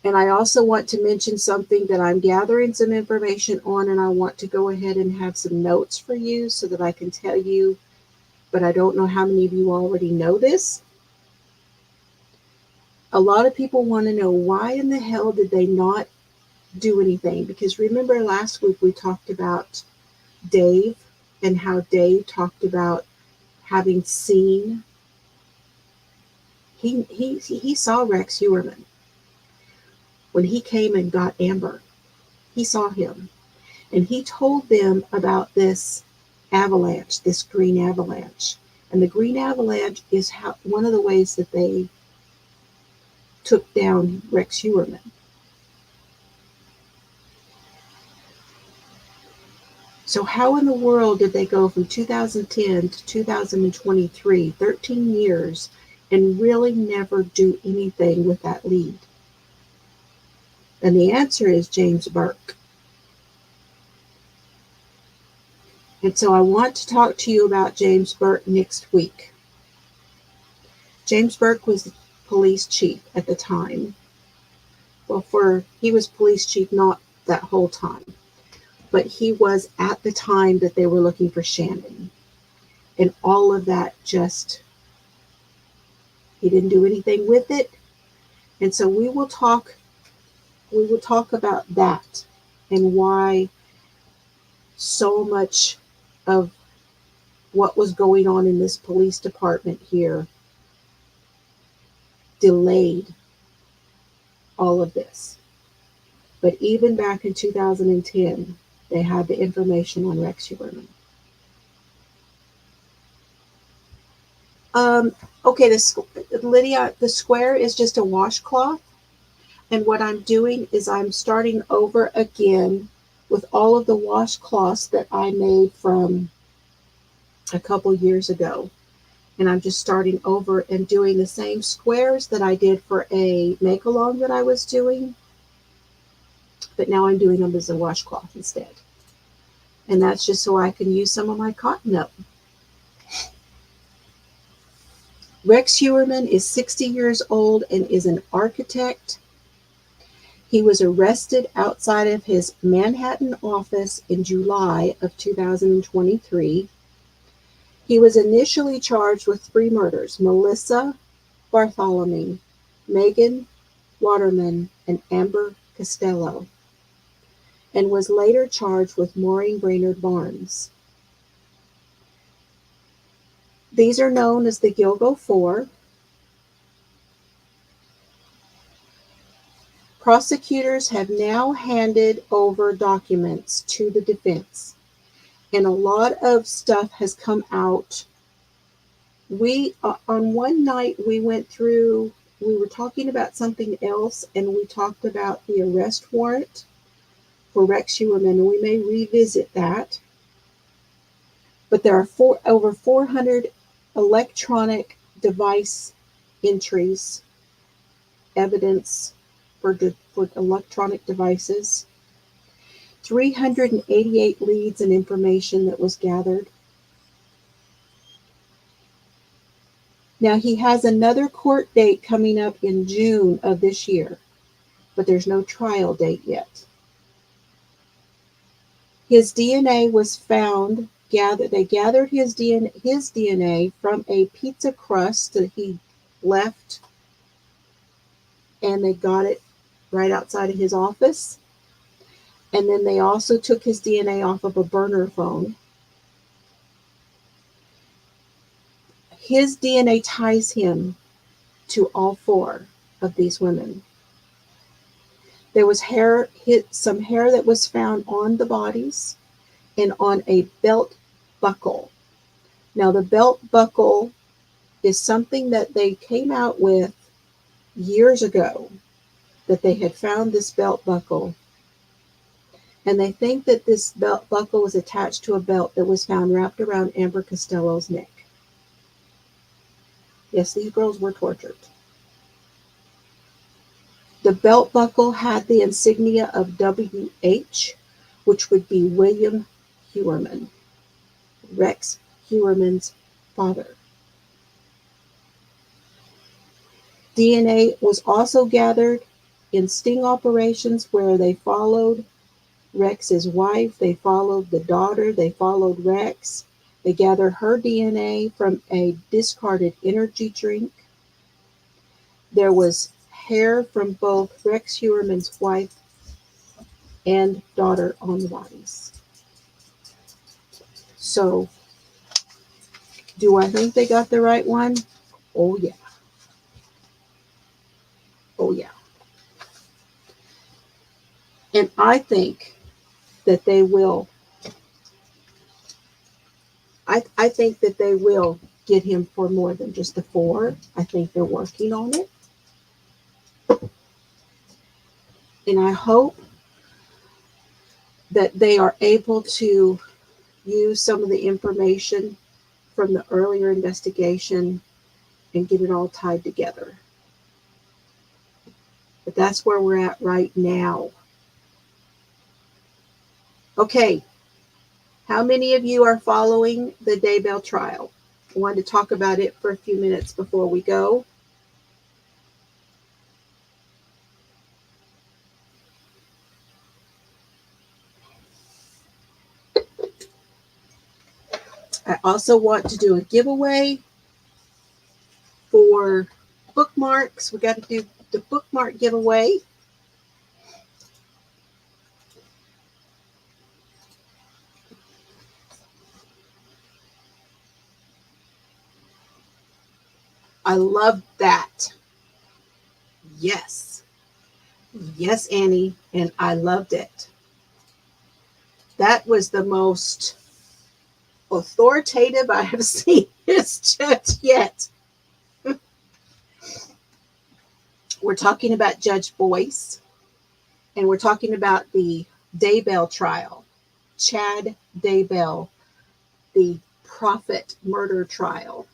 And I also want to mention something that I'm gathering some information on, and I want to go ahead and have some notes for you so that I can tell you, but I don't know how many of you already know this. A lot of people want to know, why in the hell did they not do anything? Because remember last week we talked about Dave and how Dave talked about having seen, he saw Rex Heuermann. When he came and got Amber, he saw him. And he told them about this avalanche, this green avalanche. And the green avalanche is one of the ways that they took down Rex Heuermann. So how in the world did they go from 2010 to 2023, 13 years, and really never do anything with that lead? And the answer is James Burke. And so I want to talk to you about James Burke next week. James Burke was the police chief at the time. Well, he was police chief not that whole time, but he was at the time that they were looking for Shannon. And all of that just He didn't do anything with it. And so we will talk about that and why so much of what was going on in this police department here delayed all of this. But even back in 2010, they had the information on Rex Heuermann. Okay, Lydia, the square is just a washcloth. And what I'm doing is I'm starting over again with all of the washcloths that I made from a couple years ago. And I'm just starting over and doing the same squares that I did for a make-along that I was doing. But now I'm doing them as a washcloth instead. And that's just so I can use some of my cotton up. Rex Heuermann is 60 years old and is an architect. He was arrested outside of his Manhattan office in July of 2023. He was initially charged with 3 murders: Melissa Bartholomew, Megan Waterman, and Amber Costello, and was later charged with Maureen Brainerd Barnes. These are known as the Gilgo Four. Prosecutors have now handed over documents to the defense, and a lot of stuff has come out. On one night, we were talking about something else, and we talked about the arrest warrant for Rex Heuermann, and we may revisit that. But there are over 400 electronic device entries, evidence for electronic devices, 388 leads and information that was gathered. Now, he has another court date coming up in June of this year, but there's no trial date yet. His DNA was found. They gathered his DNA from a pizza crust that he left, and they got it right outside of his office. And then they also took his DNA off of a burner phone. His DNA ties him to all 4 of these women. There was some hair that was found on the bodies and on a belt buckle. Now, the belt buckle is something that they came out with years ago, that they had found this belt buckle. And they think that this belt buckle was attached to a belt that was found wrapped around Amber Costello's neck. Yes, these girls were tortured. The belt buckle had the insignia of WH, which would be William Heuermann, Rex Heuermann's father. DNA was also gathered in sting operations where they followed Rex's wife, they followed the daughter, they followed Rex. They gathered her DNA from a discarded energy drink. There was hair from both Rex Heuermann's wife and daughter on the bodies. So, do I think they got the right one? Oh, yeah. Oh, yeah. And I think that they will. I think that they will get him for more than just the 4. I think they're working on it. And I hope that they are able to use some of the information from the earlier investigation and get it all tied together. But that's where we're at right now. Okay, how many of you are following the Daybell trial? I wanted to talk about it for a few minutes before we go. I also want to do a giveaway for bookmarks. We got to do the bookmark giveaway. I love that. Yes. Yes, Annie. And I loved it. That was the most authoritative I have seen this judge yet. We're talking about Judge Boyce, and we're talking about the Daybell trial, Chad Daybell, the Prophet murder trial.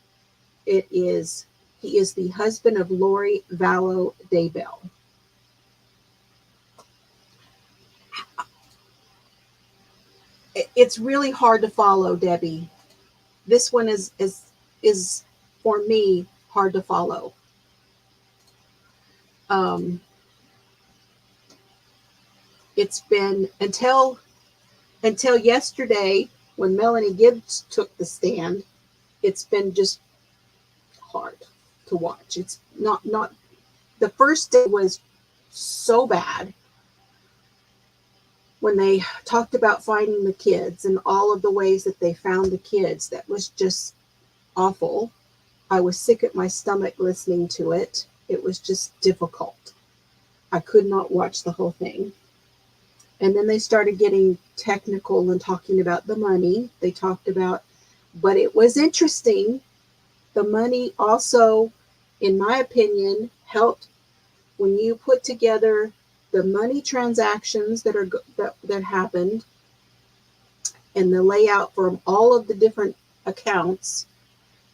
He is the husband of Lori Vallow Daybell. It's really hard to follow, Debbie. This one is for me hard to follow. It's been until yesterday when Melanie Gibbs took the stand. It's been just hard to watch. It's not the first day was so bad when they talked about finding the kids and all of the ways that they found the kids. That was just awful. I was sick at my stomach listening to it. It was just difficult. I could not watch the whole thing. And then they started getting technical and talking about the money. They talked about, but it was interesting. The money also, in my opinion, helped when you put together the money transactions that happened and the layout for all of the different accounts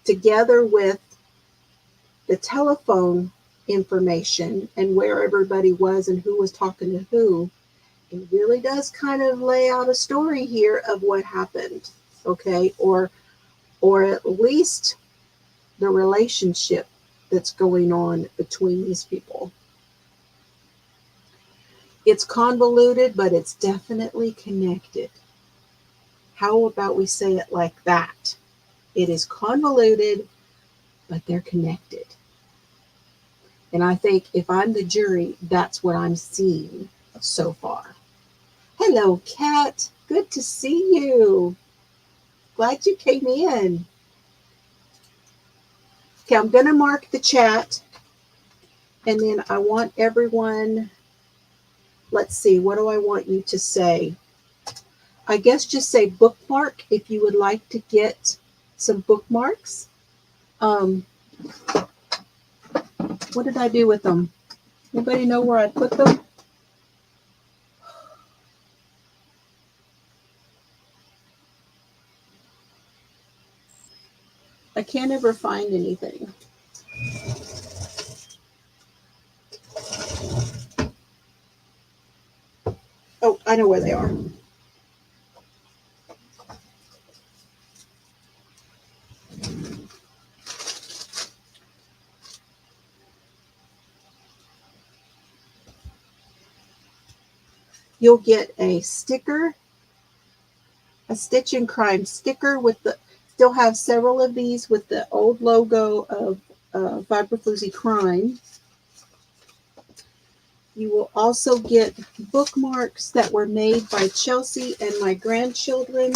together with the telephone information and where everybody was and who was talking to who. It really does kind of lay out a story here of what happened, okay? Or at least the relationship that's going on between these people. It's convoluted, but it's definitely connected. How about we say it like that? It is convoluted, but they're connected. And I think if I'm the jury, that's what I'm seeing so far. Hello, Kat. Good to see you. Glad you came in. Okay, I'm going to mark the chat. And then I want everyone, let's see, what do I want you to say? I guess just say bookmark if you would like to get some bookmarks. What did I do with them? Anybody know where I put them? I can't ever find anything. Oh, I know where they are. You'll get a sticker, a Stitch and Crime sticker with the, still have several of these with the old logo of Viber Floozie Crime. You will also get bookmarks that were made by Chelsea and my grandchildren.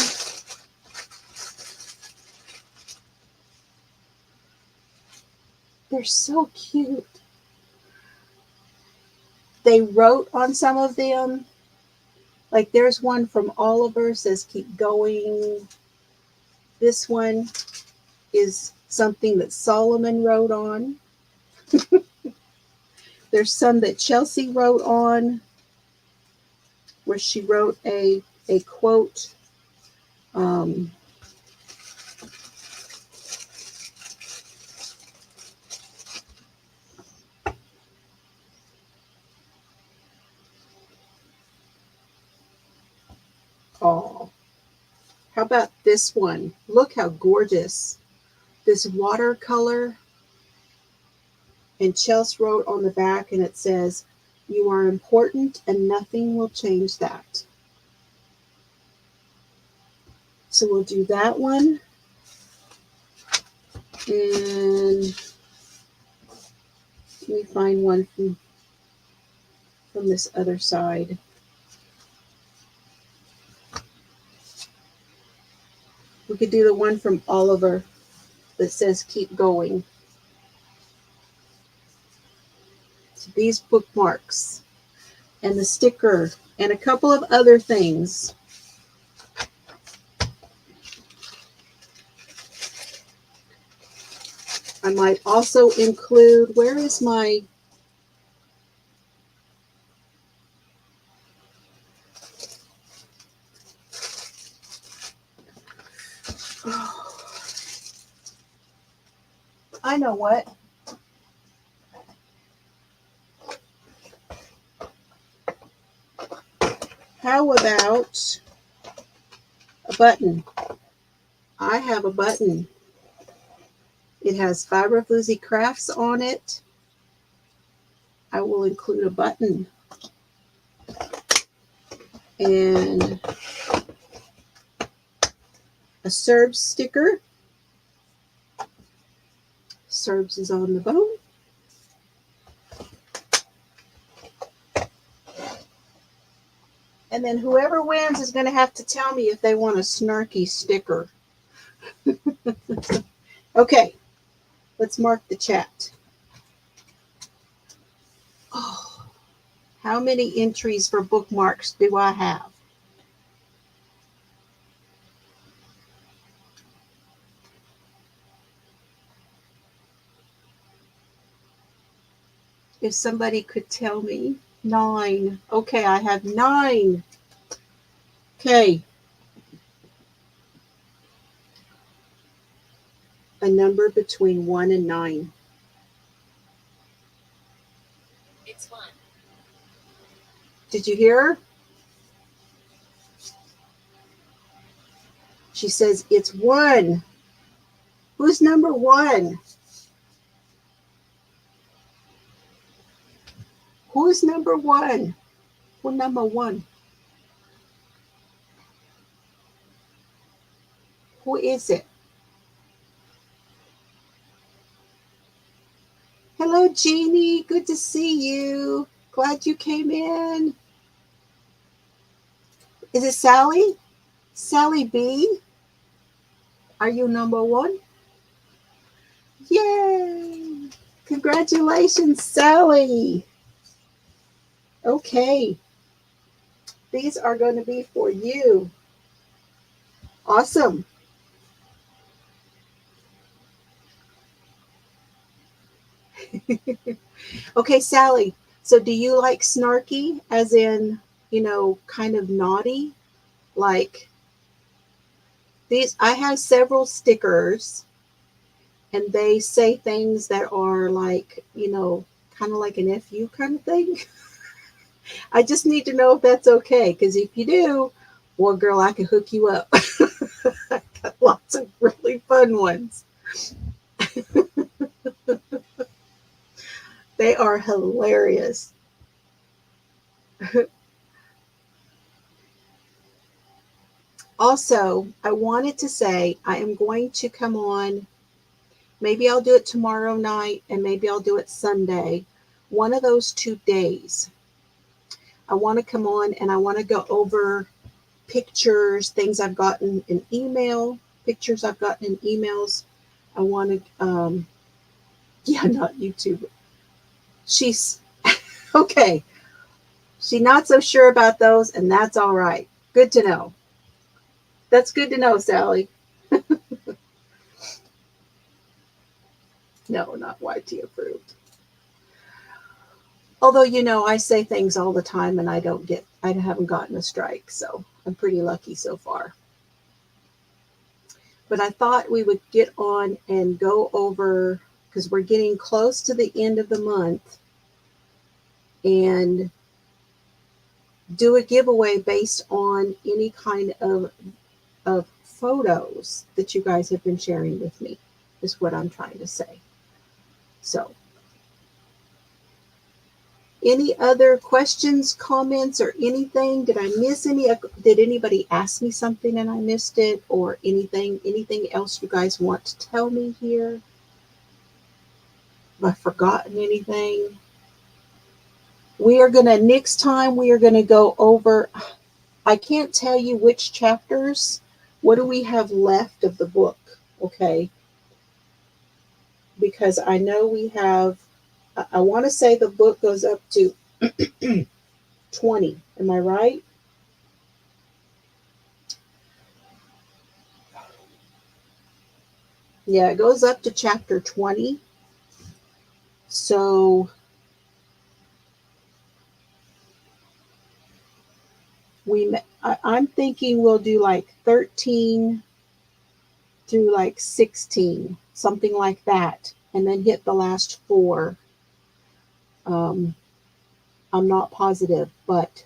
They're so cute. They wrote on some of them. Like there's one from Oliver, says keep going. This one is something that Solomon wrote on. There's some that Chelsea wrote on, where she wrote a quote. Oh, how about this one? Look how gorgeous. This watercolor. And Chelse wrote on the back, and it says, "You are important and nothing will change that." So we'll do that one. And Let me find one from this other side. We could do the one from Oliver that says keep going. So these bookmarks and the sticker and a couple of other things. I might also include, where is my, I know what. How about a button? I have a button. It has Fiber Floozie Crafts on it. I will include a button. And a Serbs sticker. Serbs is on the bone. And then whoever wins is going to have to tell me if they want a snarky sticker. Okay, let's mark the chat. Oh, how many entries for bookmarks do I have? If somebody could tell me. 9. Okay, I have 9. Okay. A number between 1 and 9. It's 1. Did you hear her? She says it's 1. Who's number 1? Who's number 1? Who's number 1? Who is it? Hello, Jeannie. Good to see you. Glad you came in. Is it Sally? Sally B? Are you number 1? Yay! Congratulations, Sally. Okay. These are going to be for you. Awesome. Okay, Sally. So do you like snarky as in, you know, kind of naughty? Like these, I have several stickers and they say things that are like, you know, kind of like an FU kind of thing. I just need to know if that's okay. Because if you do, well, girl, I can hook you up. I got lots of really fun ones. They are hilarious. Also, I wanted to say I am going to come on. Maybe I'll do it tomorrow night and maybe I'll do it Sunday. One of those 2 days. I want to come on and I want to go over pictures, things I've gotten in email, pictures I've gotten in emails. I want to, yeah, not YouTube. She's, okay. She's not so sure about those and that's all right. Good to know. That's good to know, Sally. No, not YT approved. Although, you know, I say things all the time and I haven't gotten a strike. So I'm pretty lucky so far. But I thought we would get on and go over, because we're getting close to the end of the month, and do a giveaway based on any kind of photos that you guys have been sharing with me, is what I'm trying to say. So, any other questions, comments, or anything? Did I miss any? Did anybody ask me something and I missed it, or anything else you guys want to tell me here? Have I forgotten anything? We are going to, next time, we are going to go over, I can't tell you which chapters. What do we have left of the book? Okay. Because I know we have, I want to say the book goes up to 20. Am I right? Yeah, it goes up to chapter 20. So I'm thinking we'll do like 13 through like 16, something like that, and then hit the last 4. I'm not positive, but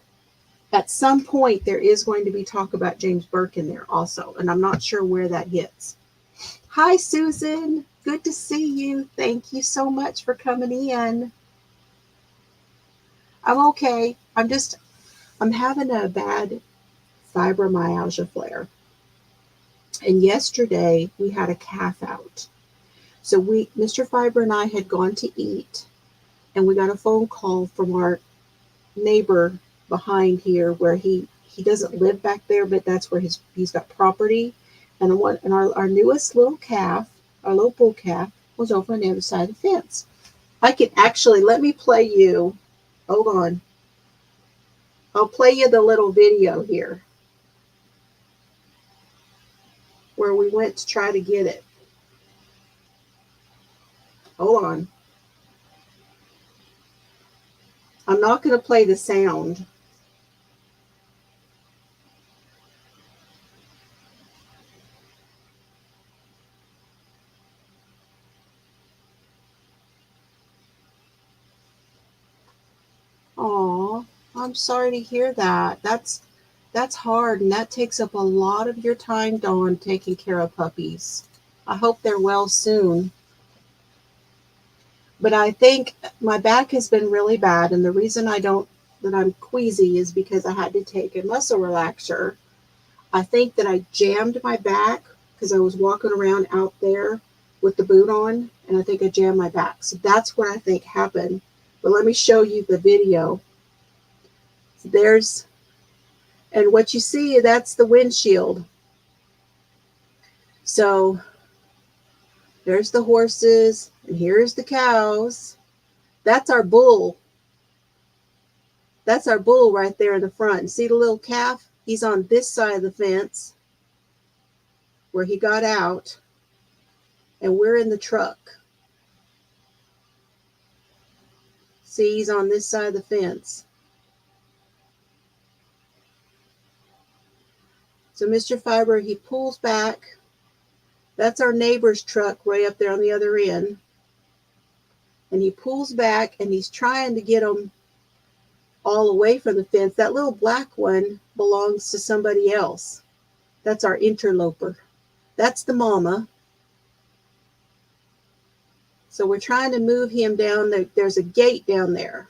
at some point there is going to be talk about James Burke in there also, and I'm not sure where that hits. Hi, Susan. Good to see you. Thank you so much for coming in. I'm okay. I'm having a bad fibromyalgia flare. And yesterday we had a calf out. So Mr. Fiber and I had gone to eat, and we got a phone call from our neighbor behind here where he doesn't live back there, but that's where he's got property. And our newest little calf, our little bull calf, was over on the other side of the fence. I can actually, let me play you, hold on. I'll play you the little video here where we went to try to get it. Hold on. I'm not going to play the sound. Oh, I'm sorry to hear that. That's hard, and that takes up a lot of your time, Dawn, taking care of puppies. I hope they're well soon. But I think my back has been really bad, and the reason that I'm queasy is because I had to take a muscle relaxer. I think that I jammed my back because I was walking around out there with the boot on, and I think I jammed my back. So that's what I think happened. But let me show you the video. And what you see, that's the windshield. So there's the horses, and here's the cows. That's our bull. That's our bull right there in the front. See the little calf? He's on this side of the fence where he got out, and we're in the truck. See, he's on this side of the fence. So Mr. Fiber, he pulls back. That's our neighbor's truck way up there on the other end. And he pulls back, and he's trying to get them all away from the fence. That little black one belongs to somebody else. That's our interloper. That's the mama. So we're trying to move him down. There's a gate down there.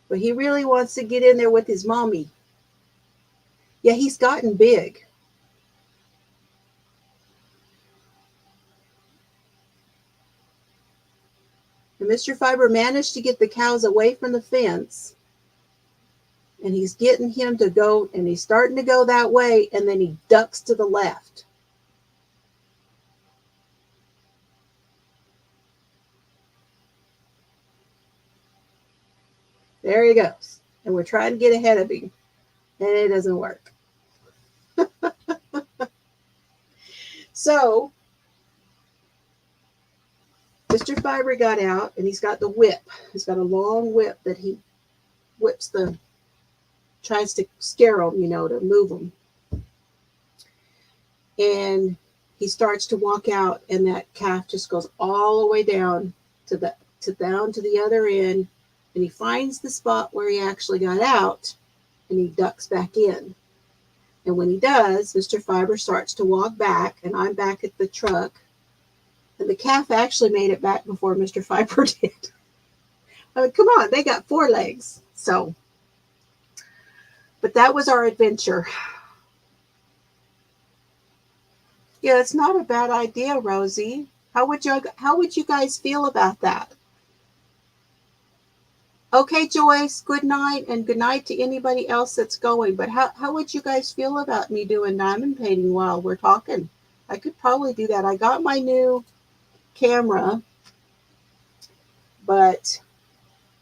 But he really wants to get in there with his mommy. Yeah, he's gotten big. And Mr. Fiber managed to get the cows away from the fence. And he's getting him to go, and he's starting to go that way, and then he ducks to the left. There he goes. And we're trying to get ahead of him, and it doesn't work. So Mr. Fiber got out, and he's got the whip. He's got a long whip that he whips tries to scare them, to move them. And he starts to walk out, and that calf just goes all the way down to the other end, and he finds the spot where he actually got out, and he ducks back in. And when he does, Mr. Fiber starts to walk back, and I'm back at the truck. And the calf actually made it back before Mr. Fiber did. I mean, come on, they got 4 legs. So But that was our adventure. Yeah, it's not a bad idea, Rosie. How would you guys feel about that? Okay, Joyce, good night, and good night to anybody else that's going. But how would you guys feel about me doing diamond painting while we're talking? I could probably do that. I got my new camera, but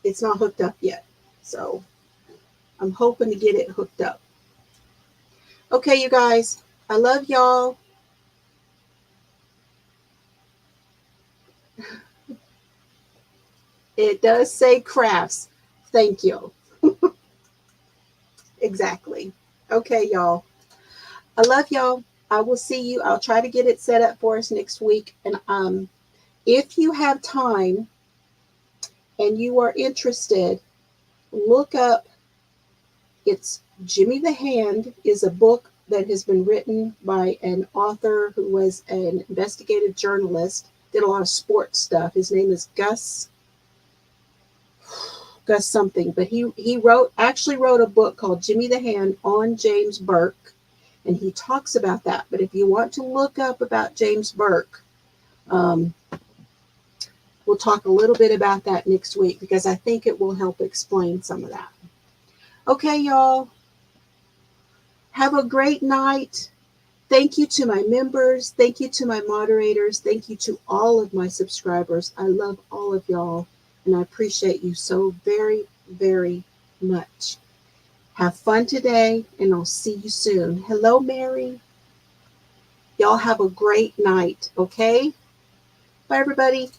it's not hooked up yet. So I'm hoping to get it hooked up. Okay, you guys, I love y'all. It does say crafts. Thank you. Exactly. Okay, y'all. I love y'all. I will see you. I'll try to get it set up for us next week. And if you have time and you are interested, look up. It's Jimmy the Hand is a book that has been written by an author who was an investigative journalist, did a lot of sports stuff. His name is Gus something, but he actually wrote a book called Jimmy the Hand on James Burke, and he talks about that. But if you want to look up about James Burke, we'll talk a little bit about that next week because I think it will help explain some of that. Okay, y'all. Have a great night. Thank you to my members. Thank you to my moderators. Thank you to all of my subscribers. I love all of y'all, and I appreciate you so very, very much. Have fun today, and I'll see you soon. Hello, Mary. Y'all have a great night, okay? Bye, everybody.